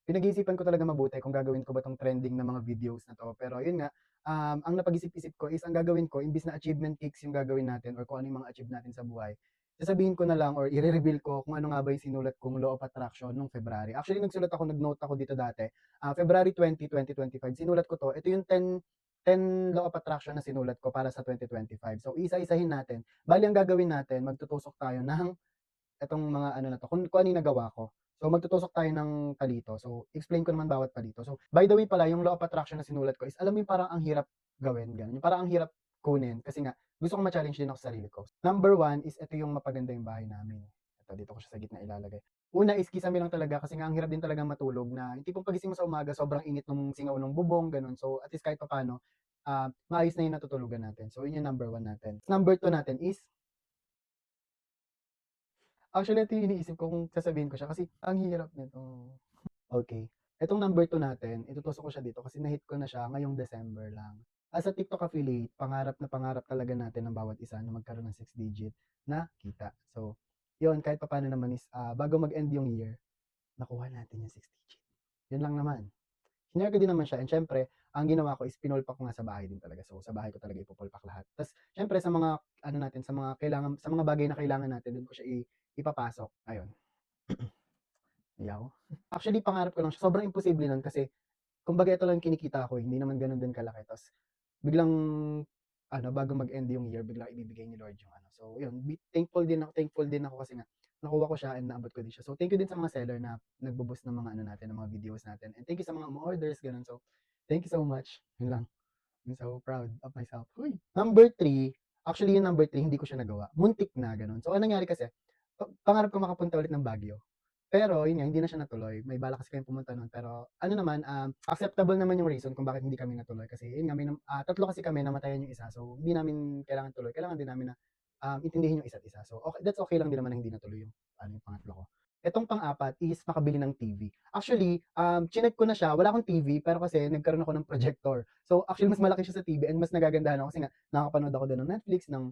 pinag-iisipan ko talaga mabuti kung gagawin ko ba 'tong trending na mga videos na 'to. Pero yun nga, ang napag-isip-isip ko is ang gagawin ko imbis na achievement cakes yung gagawin natin or kung ano yung mga achieve natin sa buhay, sasabihin ko na lang or ire-reveal ko kung ano nga ba yung sinulat kong law of attraction nung February. Actually, nag-note ako dito dati, February 20, 2025, sinulat ko 'to. Ito yung 10 law of attraction na sinulat ko para sa 2025. So, isa-isahin natin. Bale ang gagawin natin, magtutusok tayo ng itong mga ano na 'to, kung ano yung nagawa ko. So, magtutusok tayo ng palito. So, explain ko naman bawat palito. So, by the way pala, yung law of attraction na sinulat ko is alam mo yung parang ang hirap gawin, gano'n. Yung parang ang hirap kunin kasi nga gusto ko ma-challenge din ako sa sarili ko. Number one is ito yung mapaganda yung bahay namin. Ito, dito ko siya sa gitna ilalagay. Una is kisame lang talaga kasi nga ang hirap din talagang matulog na yung tipong pagising mo sa umaga sobrang init nung singaw nung bubong, gano'n. So, at least kahit papaano, maayos na yung natutulugan natin. So, yun yung number one natin. Number two natin is actually, ito yung iniisip ko kung sasabihin ko siya kasi ang hirap nito. Okay. Itong number 2 natin, itutusok ko siya dito kasi na-hit ko na siya ngayong December lang. As a TikTok affiliate, pangarap na pangarap talaga natin ng bawat isa na magkaroon ng 6 digit na kita. So, yun, kahit papaano naman is, bago mag-end yung year, nakuha natin yung 6 digit. Yun lang naman. Hinire ko din naman siya and siyempre, ang ginawa ko is pinulpak ko nga sa bahay din talaga. So, sa bahay ko talaga ipupulpak lahat. Tapos, siyempre sa mga ano natin, sa mga bagay na kailangan natin, doon ko siya ipapasok. Ayun, yaw. Actually, pangarap ko lang siya. Sobrang imposible nun kasi kumbaga ito lang kinikita ko, hindi naman gano'n din kalaki. Tapos biglang ano, bago mag-end yung year, biglang ibibigay ni Lord yung ano. So, yun, thankful din ako kasi nga nakuha ko siya and naabot ko din siya. So, thank you din sa mga seller na nagbo-boost ng mga ano natin, ng mga videos natin. And thank you sa mga orders, gano'n. So, thank you so much. Yun lang. I'm so proud of myself. Uy. Number three, actually yung number three, hindi ko siya nagawa. Muntik na, gano'n. So, anong nangyari kasi, pangarap ko makapunta ulit ng Baguio. Pero yun nga, hindi na siya natuloy. May balak kasi kaming pumunta nun. Pero ano naman, acceptable naman yung reason kung bakit hindi kami natuloy. Kasi yun nga, tatlo kasi kami, namatayan yung isa. So, hindi namin kailangan tuloy. Kailangan din namin na intindihin yung isa't isa. So, okay, that's okay lang din naman na hindi natuloy yung pangatlo ko. Etong pang-apat is makabili ng TV. Actually, chineck ko na siya. Wala akong TV, pero kasi nagkaroon ako ng projector. So, actually, mas malaki siya sa TV and mas nagagandahan ako kasi nga nakakapanood ako doon ng Netflix, ng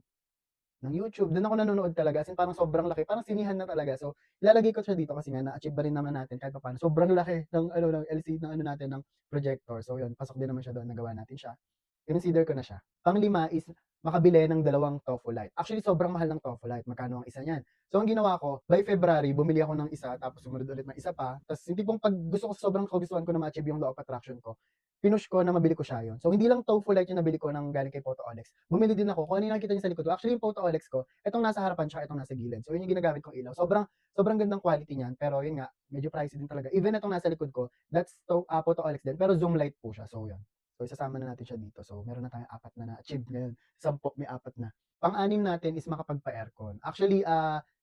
YouTube, doon ako nanonood talaga, as in parang sobrang laki, parang sinihan na talaga. So, ilalagay ko siya dito kasi nga na-achieve ba rin naman natin kahit papaano. Sobrang laki ng ano ng LCD ng ano natin ng projector. So, yun, pasok din naman siya doon, nagawa natin siya. Consider ko na siya. Pang-lima is makabili ng dalawang Tofu Light. Actually, sobrang mahal ng Tofu Light. Magkano ang isa niyan? So, ang ginawa ko, by February, bumili ako ng isa, tapos sumunod ulit ng isa pa. Tapos, yung tipong pag gusto ko, sobrang kagustuhan ko na ma-achieve yung law of attraction ko, pinush ko na mabili ko siya yun. So, hindi lang Tofu Light yung nabili ko ng galing kay Photo-Olex. Bumili din ako. Kung ano yung nakita niyo sa likod ko. Actually, yung Photo-Olex ko, itong nasa harapan siya, itong nasa gilid. So, yun yung ginagamit kong ilaw. Sobrang, sobrang gandang quality niyan. Pero, yun nga, medyo pricey din talaga. Even itong nasa likod ko, that's Photo-Olex din. Pero zoom light po siya. So, yun. So, isasama na natin siya dito. So, meron na tayong 4 na na-achieve ngayon. 10, may 4 na. Pang-anim natin is makapagpa-aircon. Actually,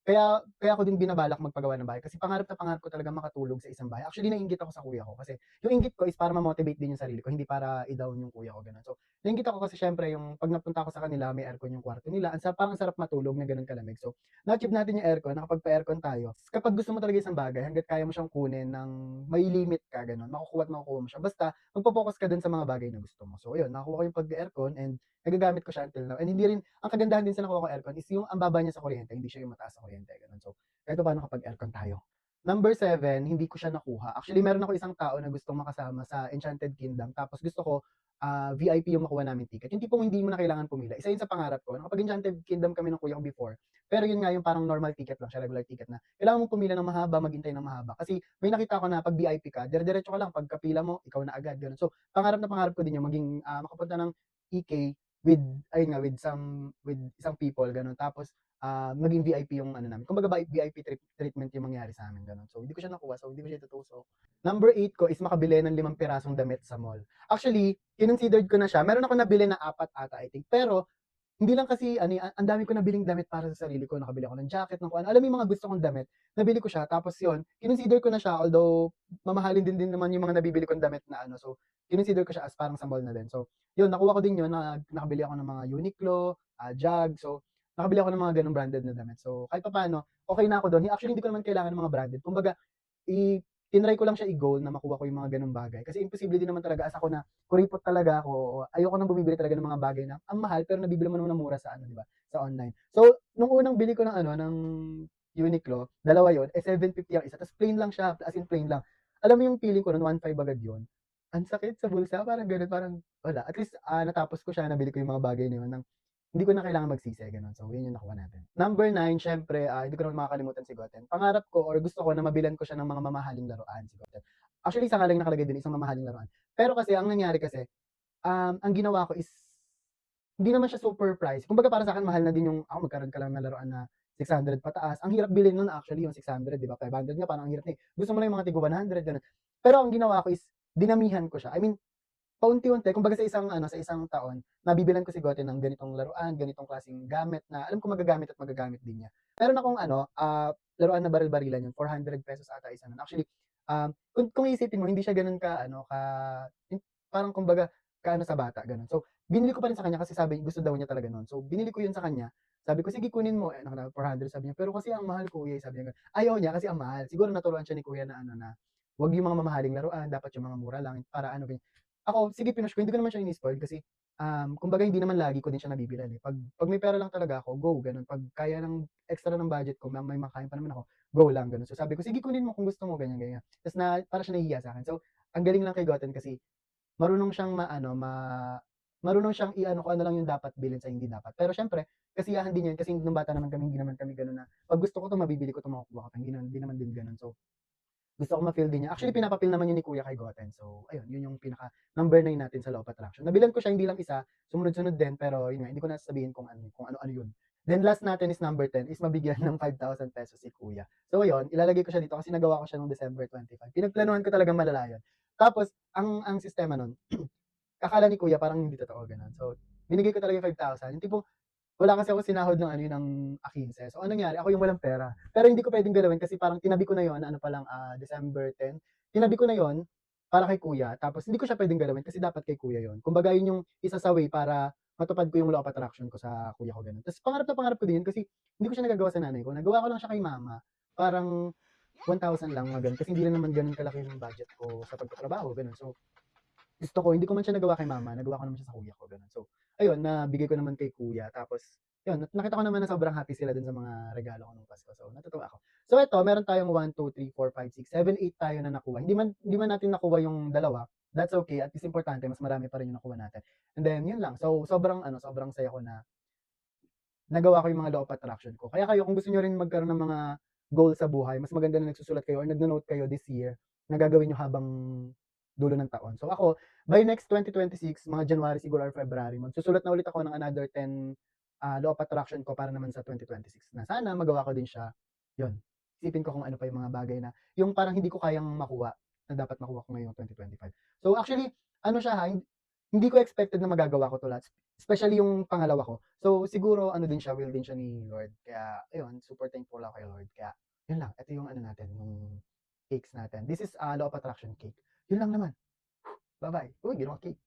kaya ako din binabalak magpagawa ng bahay kasi pangarap na pangarap ko talaga makatulog sa isang bahay. Actually, naiinggit ako sa kuya ko kasi yung inggit ko is para ma-motivate din yung sarili ko, hindi para i-down yung kuya ko, gano'n. So, naiinggit ako kasi syempre yung 'pag napunta ako sa kanila, may aircon yung kwarto nila, parang ang sarap matulog na gano'n kalamig. So, na-achieve natin yung aircon, nakapagpa-aircon tayo. Kapag gusto mo talaga isang bagay, hangga't kaya mo siyang kunin ng may limit ka, gano'n, makukuha at makukuha mo siya. Basta magfo-focus ka dun sa mga bagay na gusto mo. So, ayun, nakakuha ko yung pag-aircon and nagagamit ko siya until now. And hindi rin, ang kagandahan din sa nakuha kong aircon is yung ang baba niya sa kuryente, hindi siya yung mataas sa kuryente, gano'n. So, kahit papaano kapag aircon tayo. Number 7, hindi ko siya nakuha. Actually, meron ako isang tao na gustong makasama sa Enchanted Kingdom. Tapos gusto ko, VIP yung makuha namin ticket. Yung tipong hindi mo na kailangan pumila. Isa yun sa pangarap ko. Nakapag-Enchanted Kingdom kami ng kuya ko before. Pero yun nga, yung parang normal ticket lang siya, regular ticket na. Kailangan mong pumila ng mahaba, maghintay ng mahaba. Kasi may nakita ko na pag VIP ka, dire-diretso ka lang. Pagkapila mo, ikaw na agad. Ganun. So, pangarap na pangarap ko din yung maging makapunta ng EK with, ayun nga, with isang people. Ganun. Tapos, maging VIP yung ano namin. Kumbaga VIP treatment yung mangyari sa amin, gano'n. So, hindi ko siya nakuha, so hindi ko siya itutusok. Number 8 ko is makabili ng 5 pirasong damit sa mall. Actually, kinonsidered ko na siya. Meron ako nabili na 4 ata, I think. Pero, hindi lang kasi ano, ang dami ko nabiling damit para sa sarili ko. Nakabili ako ng jacket, ng kung ano. Alam mo yung mga gusto kong damit, nabili ko siya. Tapos yun, kinonsider ko na siya, although mamahalin din naman yung mga nabibili kong damit na ano. So, kinonsider ko siya as parang sa mall na din. So, yun, nakuha ko din yun, nakabili ako ng mga Uniqlo, Jag. So, nakabili ako ng mga ganong branded na damit. So, kahit papaano, okay na ako doon. Actually, hindi ko naman kailangan ng mga branded. Kumbaga, tinry ko lang siya i-goal na makuha ko yung mga ganong bagay. Kasi imposible din naman talaga as ako na kuripot talaga ako. Ayoko nang bumibili talaga ng mga bagay na ang mahal pero nabibili mo naman ng mura sa ano, 'di ba? Sa online. So, nung unang bili ko ng ano, ng Uniqlo, dalawa 'yon, 750 ang isa. Tapos plain lang siya, as in plain lang. alam mo yung feeling ko nun 1,500 agad yun, ang sakit sa bulsa parang gano'n, parang wala at least, natapos ko siya, nabili ko yung mga bagay na yun ng hindi ko na kailangan magsisi gano'n. So yun yung nakuha natin. Number 9 siyempre, hindi ko naman makakalimutan si Goten. Pangarap ko or gusto ko na mabilhan ko siya ng mga mamahaling laruan, si Goten. Actually isa nga lang nakalagay dun, isang mamahaling laruan. Pero kasi ang nangyari kasi, ang ginawa ko is hindi naman siya super price. Kumbaga para sa'kin mahal na din yung magkaroon ka lang ng laruan na 600 pataas. Ang hirap bilhin nun actually yung 600, 'di ba? 500 nga parang ang hirap na, eh. Gusto mo lang yung mga tigwa 100 gano'n. Pero ang ginawa ko is dinamihan ko siya. I mean, paunti-unti kumbaga sa isang taon nabibilhan ko si Goten ng ganitong laruan, ganitong klaseng gamit na alam ko magagamit at magagamit din niya. Meron akong laruan na baril-barilan yun, ₱400 ata isa nun. Actually, kung iisipin mo hindi siya gano'n parang kumbaga ka-ano sa bata gano'n. So, binili ko pa rin sa kanya kasi sabi gusto daw niya talaga nun. So, binili ko yun sa kanya. Sabi ko, "Sige kunin mo." Eh, 400 sabi niya, "Pero kasi ang mahal kuya," sabi niya gano'n. Ayaw niya kasi ang mahal. Siguro naturuan siya ni kuya na "Wag yung mga mamahaling laruan, dapat yung mga mura lang para ganyan." Ako, sige pinush ko, hindi ko naman siya ini-spoil kasi, kumbaga hindi naman lagi ko din siya nabibilhan, eh. 'Pag may pera lang talaga ako, go gano'n. 'Pag kaya ng extra ng budget ko, may makakain pa naman ako, go lang gano'n. So, sabi ko, "Sige kunin mo kung gusto mo," ganyan, ganyan. Ta's para siyang nahihiya sa'kin. So, ang galing lang kay Goten kasi marunong siyang marunong siyang i-ano kung ano lang yung dapat bilhin sa hindi dapat. Pero siyempre kasiyahan din 'yun kasi nung bata naman kami hindi naman kami gano'n na 'pag gusto ko 'to mabibili ko 'to, makukuha ko 'to, hindi naman din gano'n. So, gusto ko ma-feel din niya. Actually pinapa-feel naman 'yun ni kuya kay Goten. So ayun, 'yun yung pinaka number 9 natin sa law of attraction. Nabilhan ko siya hindi lang isa, sumunod-sunod din pero 'yun nga hindi ko na sasabihin kung ano-ano 'yun. Then last natin is number 10 is mabigyan ng ₱5,000 si kuya. So ayun, ilalagay ko siya dito kasi nagawa ko siya nung December 25. Pinagplanuhan ko talagang malala 'yun. Tapos ang sistema nun, akala ni kuya parang hindi totoo gano'n. So binigay ko talaga yung 5,000, yung tipong wala kasi akong sinahod ng ng A15. So anong nangyari, ako yung walang pera. Pero hindi ko puwedeng galawin kasi parang tinabi ko na yun ano pa lang, December 10. Tinabi ko na yun para kay kuya tapos hindi ko siya puwedeng galawin kasi dapat kay kuya yun. Kumbaga yun yung isa sa way para matupad ko yung law of attraction ko sa kuya ko, gano'n. Tapos pangarap na pangarap ko din yun kasi hindi ko siya nagagawa sa nanay ko. Nagawa ko lang siya kay mama. Parang 1,000 lang mga gano'n kasi hindi rin naman gano'n kalaki yung budget ko sa pagtatrabaho, gano'n. So gusto ko, hindi ko man siya nagawa kay mama, nagawa ko naman siya sa kuya ko, gano'n. So, ayun, nabigay ko naman kay kuya tapos yun, nakita ko naman na sobrang happy sila dun sa mga regalo ko nung Pasko. So, natutuwa ako. So, eto meron tayong 1, 2, 3, 4, 5, 6, 7, 8 tayo na nakuha. Hindi man natin nakuha yung dalawa, that's okay, at least importante mas marami pa rin yung nakuha natin. And then yun lang. So, sobrang saya ko na nagawa ko yung mga law of attraction ko. Kaya kayo kung gusto niyo rin magkaroon ng mga goal sa buhay, mas maganda na nagsusulat kayo or nagno-note kayo this year na gagawin niyo habang dulo ng taon. So ako, by next 2026, mga January siguro or February, magsusulat na ulit ako ng another 10 law of attraction ko para naman sa 2026 na sana magawa ko din siya. Yun, isipin ko kung ano pa yung mga bagay na yung parang hindi ko kayang makuha na dapat makuha ko ngayong 2025. So actually, ano siya hindi ko expected na magagawa ko 'to lahat, especially yung pangalawa ko. So siguro ano din siya, will din siya ni Lord. Kaya ayun, super thankful ako kay Lord. Kaya yun lang, ito yung ano natin, yung cakes natin. This is law of attraction cake. Yun lang naman. Bye-bye. Uy, ginawa cake.